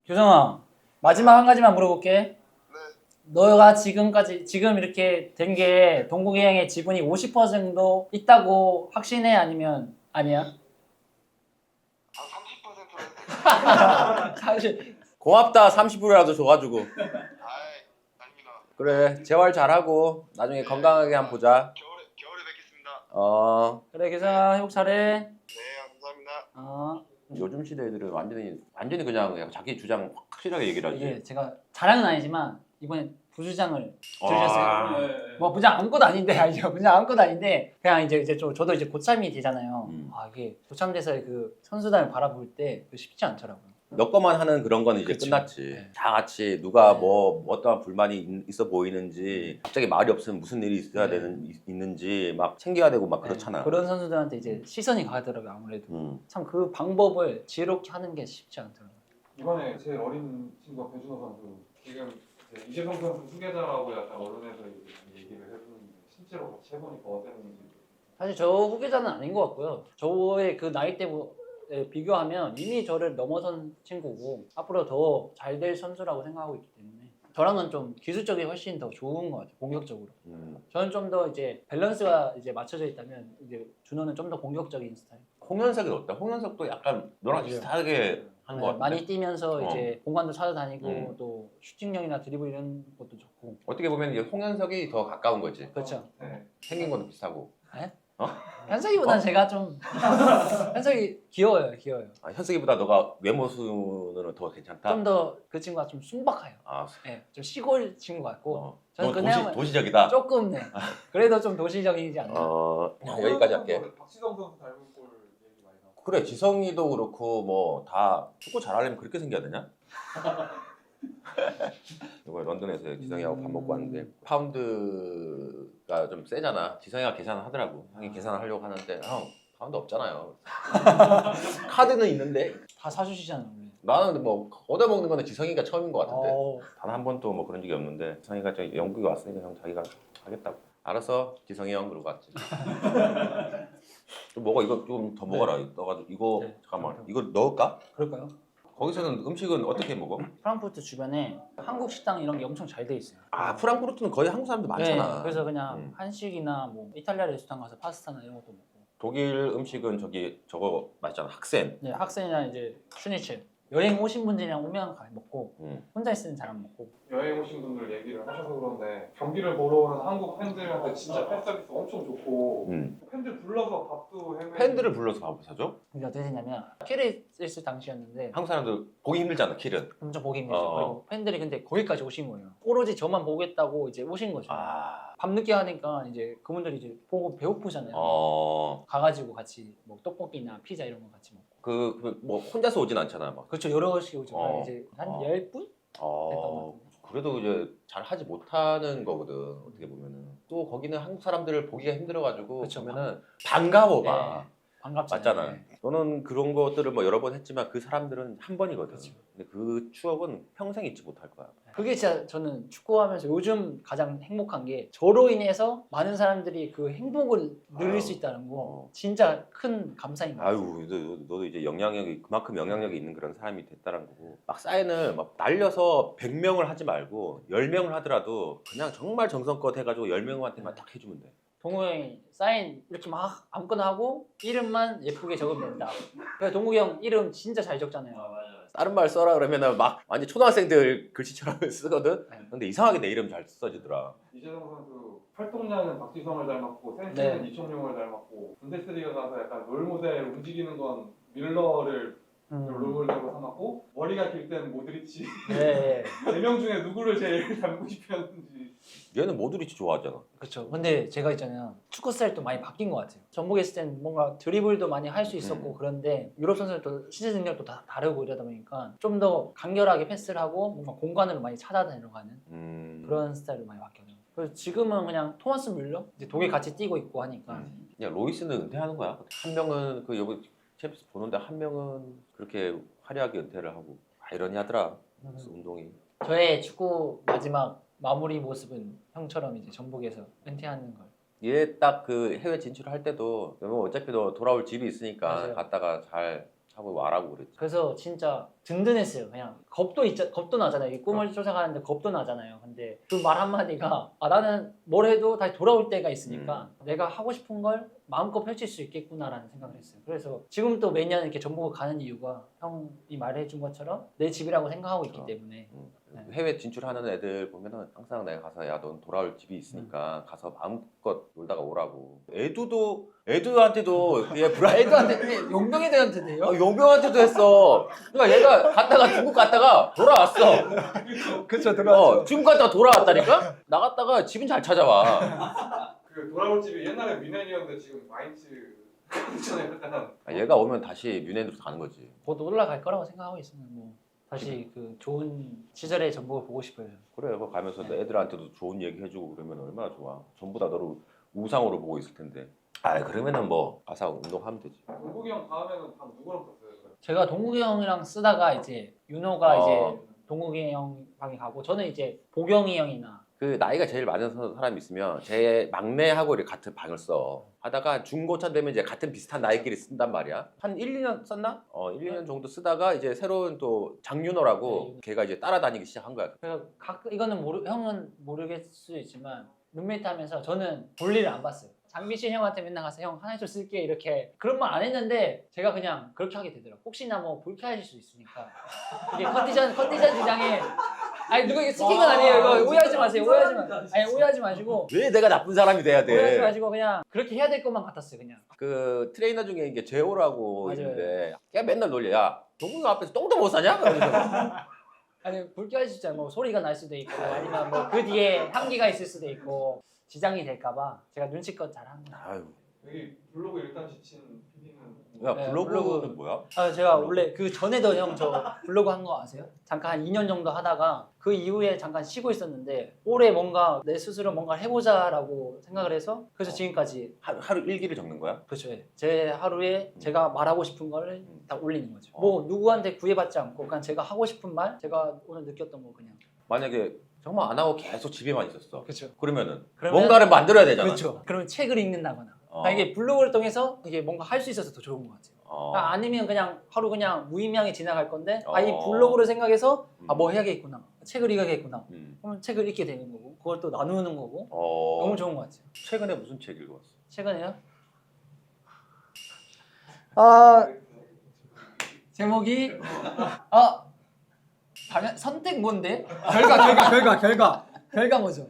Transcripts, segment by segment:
교정아, 마지막 한 가지만 물어볼게. 네. 너가 지금 이렇게 된 게 동국이 형의 지분이 50% 정도 있다고 확신해? 아니면 아니야? 한 30%는 사실 고맙다. 30%라도 줘가지고. 아이 아닙니다. 그래, 재활 잘하고 나중에 건강하게 한번 보자. 겨울에 뵙겠습니다. 그래 교정아, 회복 잘해. 네 감사합니다. 요즘 시대 애들은 완전히 그냥 자기 주장 확실하게 얘기를 하지. 이게 제가 자랑은 아니지만 이번에 부주장을 아. 들으셨어요. 뭐 부장 아무것도 아닌데 알죠? 부장 아무것도 아닌데 그냥 이제 저도 이제 고참이 되잖아요. 이게 고참돼서 그 선수단을 바라볼 때 쉽지 않더라고요. 너 거만 하는 그런 거는 이제 그치. 끝났지. 네. 다 같이 누가 네. 뭐 어떠한 불만이 있어 보이는지, 갑자기 말이 없으면 무슨 일이 있어야 네. 있는지 막 챙겨야 되고 막 그렇잖아. 그런 선수들한테 이제 시선이 가더라고요. 아무래도 참 그 방법을 지혜롭게 하는 게 쉽지 않더라고요. 이번에 제일 어린 친구가 배준호 선수 지금 이제 이재성 선수 후계자라고 약간 언론에서 얘기를 해주는데 실제로 같이 해보니까 어땠는지. 사실 저 후계자는 아닌 것 같고요. 저의 그 나이 때에 비교하면 이미 저를 넘어선 친구고 앞으로 더 잘 될 선수라고 생각하고 있기 때문에 저랑은 좀 기술적이 훨씬 더 좋은 것 같아요. 공격적으로. 저는 좀 더 이제 밸런스가 이제 맞춰져 있다면 이제 준호는 좀 더 공격적인 스타일. 홍현석이 어때? 홍현석도 약간 너랑 맞아요. 비슷하게 하는 것 같은데. 많이 뛰면서 이제 공간도 찾아다니고 음. 또 슈팅력이나 드리블 이런 것도 좋고. 어떻게 보면 이제 홍현석이 더 가까운 거지. 그렇죠. 네. 생긴 것도 비슷하고. 현석이보다는 제가 좀 현석이 귀여워요. 현석이보다 너가 외모 순으로 더 괜찮다. 좀 더 그 친구가 좀 순박해요. 아, 네, 좀 시골 친구 같고 저는 너 그냥 도시적이다. 조금 네. 그래도 좀 도시적이지 않나. 여기까지 할게. 박지성 선수 닮은 꼴 얘기 많이 나고. 그래, 지성이도 그렇고 뭐 다 축구 잘하려면 그렇게 생겨야 되냐? 이거 런던에서 지성이하고 밥 먹고 왔는데 파운드가 좀 세잖아. 지성이가 계산을 하더라고. 형이 계산을 하려고 하는데 형 파운드 없잖아요. 카드는 있는데 다 사주시잖아요. 원래. 나는 근데 뭐 얻어먹는 거는 지성이가 처음인 것 같은데 어, 단 한 번도 뭐 그런 적이 없는데 지성이가 저 영국에 왔으니까 형 자기가 하겠다고. 알았어, 지성이 형 그러고 왔지. 좀 먹어. 이거 좀 더 먹어라. 넣어가지고 이거 네. 잠깐만 이거 넣을까? 그럴까요? 거기서는 음식은 어떻게 먹어? 프랑크푸르트 주변에 한국 식당 이런 게 엄청 잘 돼 있어요. 아, 프랑크푸르트는 거의 한국 사람들 많잖아. 네, 그래서 그냥 한식이나 뭐 이탈리아 레스토랑 가서 파스타나 이런 것도 먹고. 독일 음식은 저거 맛있잖아. 학센. 네, 학생이나 이제 슈니첼. 여행 오신 분들이랑 오면 먹고 혼자 있으면 잘 안 먹고. 여행 오신 분들 얘기를 하셔서 그런데 경기를 보러 오는 한국 팬들한테 진짜 팬 서비스 엄청 좋고 팬들 불러서 밥도 해내. 팬들을 불러서 밥을 사줘? 근데 어떻게 됐냐면 킬에 있을 당시였는데 한국 사람들 보기 힘들잖아, 킬은. 엄청 보기 힘들죠. 어. 그리고 팬들이 근데 거기까지 오신 거예요. 오로지 저만 보겠다고 이제 오신 거죠. 아, 밤늦게 하니까 이제 그분들이 이제 보고 배고프잖아요. 가가지고 같이 뭐 떡볶이나 피자 이런 거 같이 먹고. 뭐 혼자서 오진 않잖아, 막. 그렇죠. 여럿이 오죠. 어. 이제 한 어. 10분? 그래도 이제 잘 하지 못하는 거거든, 어떻게 보면은. 또 거기는 한국 사람들을 보기가 힘들어가지고 그쵸. 보면은 반가워 봐. 네. 반갑잖아요. 맞잖아. 네. 너는 그런 것들을 뭐 여러 번 했지만 그 사람들은 한 번이거든. 그쵸. 근데 그 추억은 평생 잊지 못할 거야. 그게 진짜 저는 축구하면서 요즘 가장 행복한 게 저로 인해서 많은 사람들이 그 행복을 누릴 수 있다는 거 진짜 큰 감사인 것 같아요. 아유, 너도 이제 그만큼 영향력이 있는 그런 사람이 됐다는 거고. 막 사인을 막 날려서 100명을 하지 말고 10명을 하더라도 그냥 정말 정성껏 해가지고 10명한테만 딱 해주면 돼. 동우 형이 사인 이렇게 막 아무거나 하고 이름만 예쁘게 적으면 된다. 그래서 동욱이 형 이름 진짜 잘 적잖아요. 다른 말 써라 그러면은 막 완전 초등학생들 글씨처럼 쓰거든. 네. 근데 이상하게 내 이름 잘 써지더라. 이재성 선수 활동량은 박지성을 닮았고 센스는 네. 이청용을 닮았고 분데스리가 가서 약간 롤모델 움직이는 건 밀러를 롤모델로 삼았고 머리가 길 때는 모드리치. 네. 4명 중에 누구를 제일 닮고 싶었는지. 얘는 모드리치 좋아하잖아. 그렇죠. 근데 제가 있잖아요. 축구 스타일도 많이 바뀐 것 같아요. 전북에 있을 때는 뭔가 드리블도 많이 할 수 있었고 그런데 유럽 선수들도 시즌 능력도 다 다르고 이러다 보니까 좀 더 간결하게 패스를 하고 뭔가 공간으로 많이 찾아다니러 가는 그런 스타일로 많이 바뀌었어요. 그래서 지금은 그냥 토마스 뮬러 이제 독일 같이 뛰고 있고 하니까 야, 로이스는 은퇴하는 거야. 한 명은 그 여기 챔피언스 보는데 한 명은 그렇게 화려하게 은퇴를 하고 아이러니하더라. 운동이. 저의 축구 마지막 마무리 모습은 형처럼 이제 전북에서 은퇴하는 걸. 얘 딱 그 해외 진출할 때도 뭐 어차피 너 돌아올 집이 있으니까 맞아요. 갔다가 잘 차고 와라고 그랬지. 그래서 진짜 든든했어요. 그냥 겁도 나잖아요. 이 꿈을 쫓아가는데 겁도 나잖아요. 근데 그 말 한마디가 나는 뭘 해도 다시 돌아올 때가 있으니까 내가 하고 싶은 걸 마음껏 펼칠 수 있겠구나라는 생각을 했어요. 그래서 지금 또 매년 이렇게 전북을 가는 이유가 형이 말해준 것처럼 내 집이라고 생각하고 있기 때문에 네. 해외 진출하는 애들 보면은 항상 내가 가서 야 넌 돌아올 집이 있으니까 가서 마음껏 놀다가 오라고. 애두한테도 얘 브라이 애들한테 용병이 되한테네요. 용병한테도 했어. 그러니까 얘가 갔다가 중국 갔다가 돌아왔어. 그렇죠. 중국 갔다가 돌아왔다니까. 나갔다가 집은 잘 찾아와. 그 돌아올 집이 옛날에 미넨이었는데 지금 마인츠 전에 약간 얘가 오면 다시 뮌헨으로 가는 거지. 곧 올라갈 거라고 생각하고 있어요. 뭐 다시 그 좋은 시절의 전북을 보고 싶어요. 그래, 그거 가면서 네. 애들한테도 좋은 얘기 해주고 그러면 얼마나 좋아. 전부 다 너를 우상으로 보고 있을 텐데. 아, 그러면은 뭐 가서 운동하면 되지. 동국이 형 다음에는 밥 누구랑 썼어요? 제가 동국이 형이랑 쓰다가 이제 윤호가 어. 이제 동국이 형 방에 가고 저는 이제 보경이 형이나 그 나이가 제일 많은 사람이 있으면 제 막내하고 이렇게 같은 방을 써. 하다가 중고차 되면 이제 같은 비슷한 나이끼리 쓴단 말이야. 한 1, 2년 썼나? 1, 2년 정도 쓰다가 이제 새로운 또 장윤호라고 네. 걔가 이제 따라다니기 시작한 거야. 그래서 가끔 이거는 형은 모르겠을 수 있지만 룸메이트 하면서 저는 볼일을 안 봤어요. 장비신 형한테 맨날 가서 형 하나 좀 쓸게 이렇게 그런 말 안 했는데 제가 그냥 그렇게 하게 되더라고. 혹시나 뭐 불쾌하실 수 있으니까 이게 컨디션 지장에 아니 누가 이게 스킨 건 아니에요. 이거 오해하지 마세요. 오해하지 마시고 왜 내가 나쁜 사람이 돼야 오해하지 돼? 마시고 그냥 그렇게 해야 될 것만 같았어요. 그냥. 그 트레이너 중에 이게 제호라고 맞아요. 있는데 걔 맨날 놀려. 야, 동국 앞에서 똥도 못 싸냐? 그러면서. 아니 불쾌하실 수 있잖아요. 뭐 소리가 날 수도 있고 아니면 뭐 그 뒤에 향기가 있을 수도 있고 지장이 될까봐 제가 눈치껏 잘한 거예요. 아유, 여기 블로그 일단 지친 PD는 야 네, 블로그는 블로그. 뭐야? 제가 원래 그 전에도 형 저 블로그 한 거 아세요? 잠깐 한 2년 정도 하다가 그 이후에 잠깐 쉬고 있었는데 올해 뭔가 내 스스로 뭔가 해보자라고 생각을 해서 그래서 지금까지 하루 일기를 적는 거야? 그렇죠. 제 하루에 제가 말하고 싶은 걸 다 올리는 거죠. 뭐 누구한테 구애받지 않고 그냥 제가 하고 싶은 말, 제가 오늘 느꼈던 거 그냥. 만약에 정말 안 하고 계속 집에만 있었어. 그렇죠. 그러면 그러면- 뭔가를 만들어야 되잖아. 그렇죠. 그러면 책을 읽는다거나. 어. 그러니까 이게 블로그를 통해서 이게 뭔가 할 수 있어서 더 좋은 것 같아요. 아니면 그냥 하루 그냥 무의미하게 지나갈 건데 이 블로그를 생각해서 뭐 해야겠구나. 책을 읽어야겠구나. 그러면 책을 읽게 되는 거고 그걸 또 나누는 거고 너무 좋은 것 같아요. 최근에 무슨 책 읽어봤어? 최근에요? 제목이 선택 뭔데? 결과 뭐죠?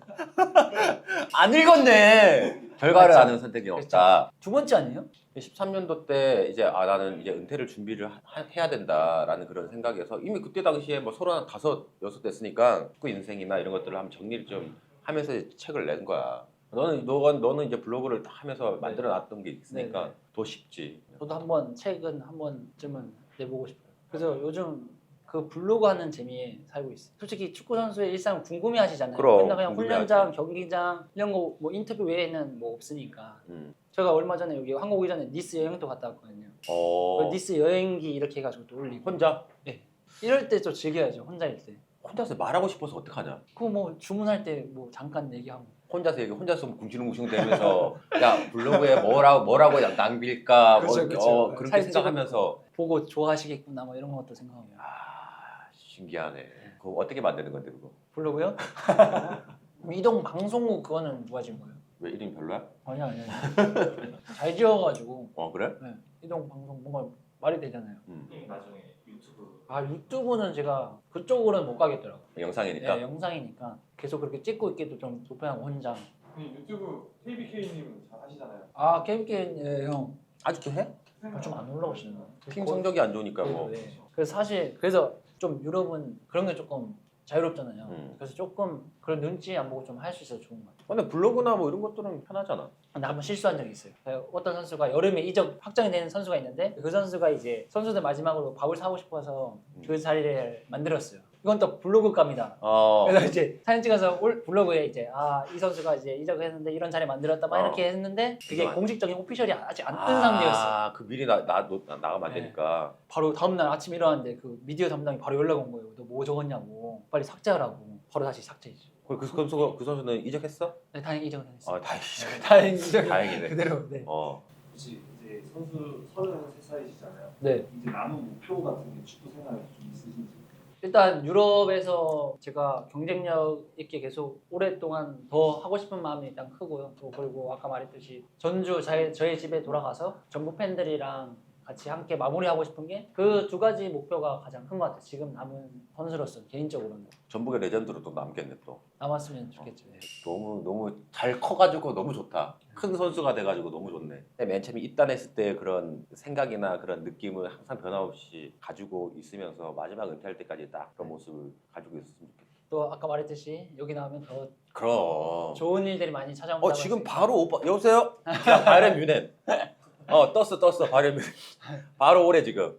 안 읽었네. 결과를 맞죠? 아는 선택이 없다. 두 번째 아니에요? 13년도 때 이제 나는 이제 은퇴를 준비를 해야 된다라는 그런 생각에서 이미 그때 당시에 뭐 35, 6 됐으니까 그 인생이나 이런 것들을 한번 정리를 좀 하면서 책을 낸 거야. 너는 이제 블로그를 다 하면서 만들어 놨던 게 있으니까 네네. 더 쉽지. 저도 책은 한 번쯤은 내보고 싶어요. 그래서 요즘 그 블로그 하는 재미에 살고 있어요. 솔직히 축구 선수의 일상 궁금해 하시잖아요. 그럼, 맨날 그냥 궁금해하지. 훈련장, 경기장 이런 거 뭐 인터뷰 외에는 뭐 없으니까. 제가 얼마 전에 여기 한국 오기 전에 니스 여행도 갔다 왔거든요. 그 니스 여행기 이렇게 해가지고 또 올리고. 혼자? 네. 이럴 때 좀 즐겨야죠. 혼자일 때. 혼자서 말하고 싶어서 어떡하냐? 그거 뭐 주문할 때 뭐 잠깐 얘기하고. 혼자서 궁시렁궁시렁 대면서 야 블로그에 뭐라고 낭빌까 그쵸. 그렇게 사진 생각하면서 보고 좋아하시겠구나 뭐 이런 것도 생각하고. 신기하네. 그거 어떻게 만드는 건데 그거? 블로그요? 이동 방송국 그거는 누가 지은 거예요? 왜 이름이 별로야? 아니야. 잘 지어가지고. 그래? 네. 이동 방송 뭔가 말이 되잖아요. 나중에 유튜브 유튜브는 제가 그쪽으로는 못 가겠더라고. 영상이니까. 네, 영상이니까 계속 그렇게 찍고 있기도 좀 불편하고 혼자. 유튜브 KBK님 잘 하시잖아요. KBK 형. 아직도 해? 좀 안 올라오시는 거. 팀 성적이 안 좋으니까 뭐. 네. 그래서 사실 좀 유럽은 그런 게 조금 자유롭잖아요. 그래서 조금 그런 눈치 안 보고 좀 할 수 있어서 좋은 것 같아요. 근데 블로그나 뭐 이런 것들은 편하잖아. 근데 한번 실수한 적이 있어요. 어떤 선수가 여름에 이적 확정이 되는 선수가 있는데 그 선수가 이제 선수들 마지막으로 밥을 사고 싶어서 그 자리를 만들었어요. 이건 또 블로그감이다. 그래서 이제 사진 찍어서 블로그에 이제 이 선수가 이제 이적을 했는데 이런 자리 만들었다 막 이렇게 했는데 그게 공식적인 오피셜이 아직 안 뜬 상태였어요. 그 미리 나가면 안 되니까. 바로 다음날 아침 일어났는데 그 미디어 담당이 바로 연락 온 거예요. 너 뭐 적었냐고. 빨리 삭제하라고. 바로 다시 삭제했죠. 그 선수는 이적했어? 네, 다행히 이적을 했어요. 다행이네. 다행히 이적 다행이네. 그대로. 네. 혹시 이제 선수 33살이시잖아요. 네. 이제 남은 목표 같은 게 축구 생활에 좀 있으신지. 일단 유럽에서 제가 경쟁력 있게 계속 오랫동안 더 하고 싶은 마음이 일단 크고요. 또 그리고 아까 말했듯이 전주 저희 집에 돌아가서 전북 팬들이랑 같이 함께 마무리하고 싶은 게 그 두 가지 목표가 가장 큰 것 같아요. 지금 남은 선수로서 개인적으로는 전북의 레전드로 또 남겠네 또. 남았으면 좋겠죠. 네. 너무 잘 커가지고 너무 좋다. 큰 선수가 돼가지고 너무 좋네. 맨 처음에 입단했을 때 그런 생각이나 그런 느낌을 항상 변함없이 가지고 있으면서 마지막 은퇴할 때까지 딱 그런 모습을 가지고 있었으면 좋겠다. 또 아까 말했듯이 여기 나오면 더 그럼. 좋은 일들이 많이 찾아온다고 지금 할 수 바로 오빠 여보세요? 그냥 바이런 뮤넨. 떴어 바이런 뮤넨. 바로 오래 지금.